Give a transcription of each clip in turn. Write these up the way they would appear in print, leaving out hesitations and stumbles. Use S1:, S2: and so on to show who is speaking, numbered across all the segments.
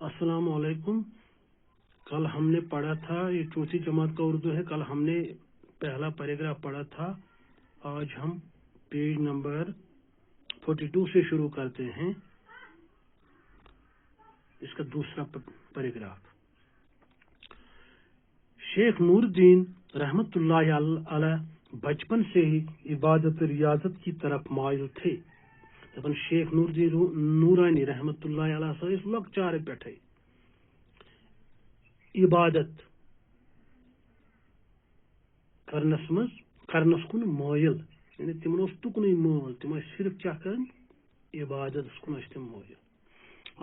S1: अस्सलाम वालेकुम। कल हमने पढ़ा था, ये चौथी जमात का उर्दू है। कल हमने पहला पैराग्राफ पढ़ा था। आज हम पेज नंबर 42 से शुरू करते हैं। इसका दूसरा पैराग्राफ। शेख नूरुद्दीन रहमतुल्लाह अलैह बचपन से ही इबादत रियाजत की तरफ माइल थे। दपन शेख नूरुद्दीन नूरानी रहमतुल्लाह अलैह सस लकचार पे इबादत करनस कुन मोयल, यानी तिमन तुकन मोल, तिम सिर्फ क्या कर इबादत कुन तिम मोयल।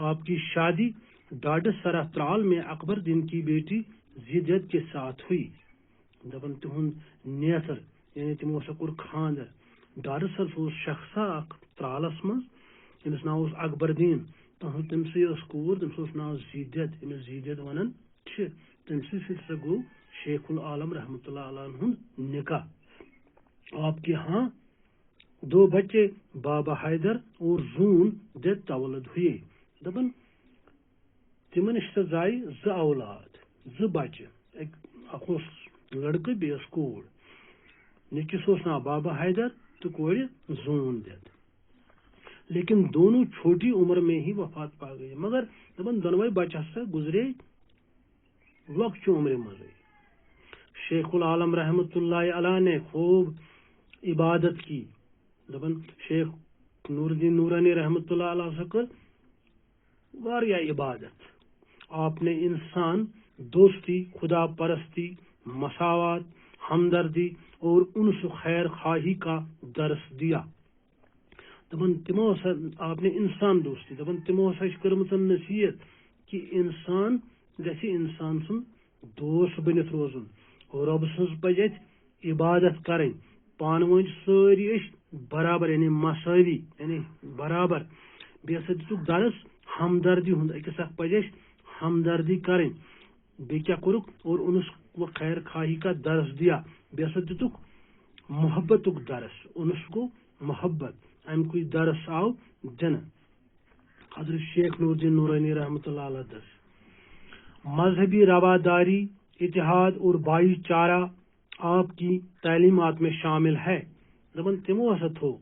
S1: आपकी शादी डाड सरह त्राल में अकबर दिन की बेटी जिदत के साथ हुई। दपन तुहन नेसर यानी तिमो सकुर खानदर डाड सर शख्सा त्रालस मज, यमिस नाव अकबर दीन, तमसी कूर, तमस नाव जिदत, यमिस जिदत वन तमसी सह गो शेखुल आलम रहमतुल्लाह अलैह निकाह। आपके यहाँ 2 बच्चे बाबा हैदर और जून दे तवलद हुए। दपन तिमन जाय 2 औलाद, 2 बच्चे, एक लड़के बेस कोर। निकिस नाव बाबा हैदर तो कोर जून दे, लेकिन दोनों छोटी उम्र में ही वफात पा गए। मगर दपन दोनों बच्चा से गुजरे लक्च उम्र मज। शेखुल आलम रहमतुल्लाह अलैह ने खूब इबादत की। दपन शेख नूरुद्दीन नूरानी रहमतुल्लाह अलैह से कर वारिया इबादत। आपने इंसान दोस्ती, खुदा परस्ती, मसावत, हमदर्दी और उनस खैर खाही का दर्स दिया। दपन तिमो आपने इंसान दोस्ती, दपन तिमो कर्मत नसीहत कि इंसान गि इंसान सुन दोस्त बनित रोजन, रब सज पज इबादत करें, पान वन सारी बराबर यानी मसावी यानी बराबर। बेस दितुक दरस हमदर्दी हूं, अकिस पज हमदर्दी करें। बे क्या कोरुक और उनस व खैर खाही का दर्स दिया। बेस दितुक मोहब्बतुक दरस, उनस को मोहब्बत अमुक दरस आव दिन। हजरत शेख नूरुद्दीन नूरानी रहमतुल्लाह अलैह दस मजहबी रवादारी, इतिहाद और भाईचारा आपकी तालीमात में शामिल है। दपन तिमो हसा थो,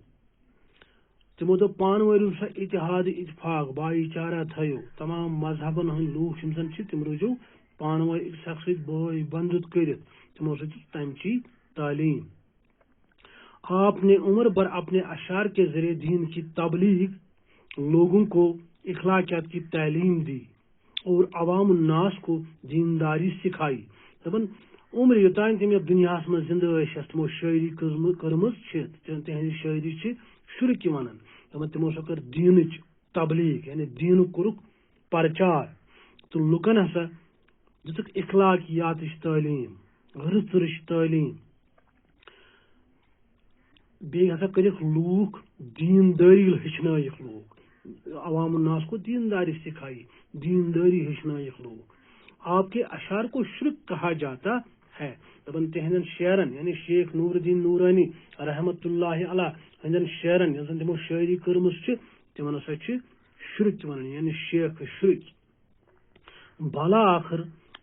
S1: तिमो दो पान वरू सा इतिहाद इतफाक भाईचारा थयो। तमाम मजहबन हन लूख तिम रोजो पान व एक शख्स बोई बंदुत कर, तिमो तमची तालीम। आपने उम्र भर अपने अशार के जरिए दीन की तबलीग, लोगों को इखलाकियात की तालीम दी और अवाम नास को दीनदारी सिखाई। दपन उम्र योतान तम दुनिया में जिंदा तमो शायरी कर्म, तहज शायरी शुरक वन। दपन तमो सो कर दीन तबलीग यानी दीन कोरुक प्रचार। तो लुकन हसा दितुक इखलाकियात तालीम, रच रच तालीम। बे हसा करक लूख दीनदारी हेचनायक लोग, अवाम नास को दीनदारी सिखाई, दीनदारी हेचनायक लोग। आपके अशार को शुर्क कहा जाता है। दपन तहदन शेरन यानी शेख नूरुद्दीन नूरानी रहमतुल्लाह अलैह हंदन शेरन यन तमो शायरी कर्मस तिमन हसा शुर्क वन यानी शेख शुर्क। भला आखिर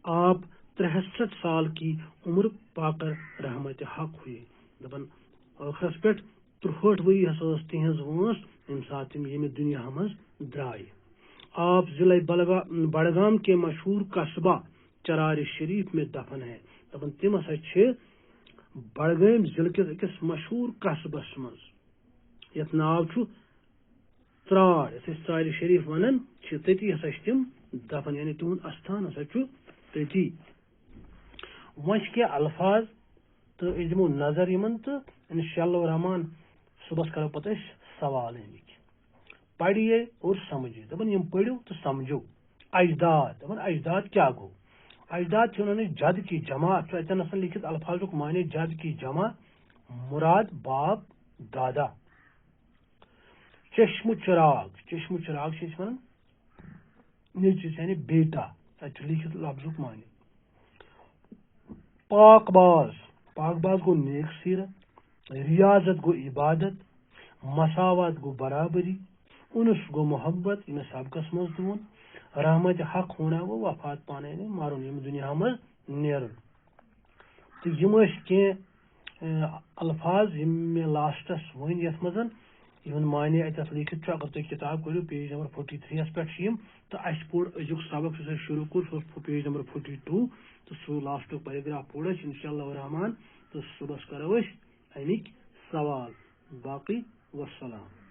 S1: आप 63 साल की उम्र पाकर रहमत हक हुए। दपन आखिरस पे 63 वरी हसा तिहज वंस यम सात ये दुनिया मज द्राय। आप जिला बड़गाम के मशहूर कस्बा चरार शरीफ में दफन है। दपन तिम हसा बड़गाम जिले के अकिस मशहूर कस्बस मज यथ नाव त्राड़, चरार शरीफ वन, तती हसा तिम दफन यानी तुहद अस्थान हसा तती। वन क्या अल्फाज तो दिमो नजर यमन तो इंशाअल्लाह रहमान सुबह करो पत सवाल अमिक। पढ़िए और समझिए। दपन यम पढ़ो तो समझो। अजदाद, दपन अजदाद क्या गो? अजदाद उन्होंने जद की जमा, अतन लिखित अल्फाजुक माने जद की जमा, मुराद बाप दादा। चश्म चिराग, चश्म चिराग वन नीचे यानी बेटा, लिखित लफ्जुक माने। पाकबाज, पाकबाज गो नेक सीरत, रियाजत गो इबादत, मसावत गो बराबरी انس گو محبت یہ سبقس مز دون رحمت حق ہونا وہ وفات پانے مرن یم دنیا مز نیرن تو یم کی الفاظ یم میں لاسٹس ون یت مزن یہ معنی اتھ لکھت اگر تھی کتاب کرو پیج نمبر 43 پہ تو اس پور ازیک سبق شروع کور سہ پیج نمبر 42 تو سہ لاسٹ پیراگراف پور ان شاء اللہ الرحمان تو صبح کرو امک سوال باقی والسلام.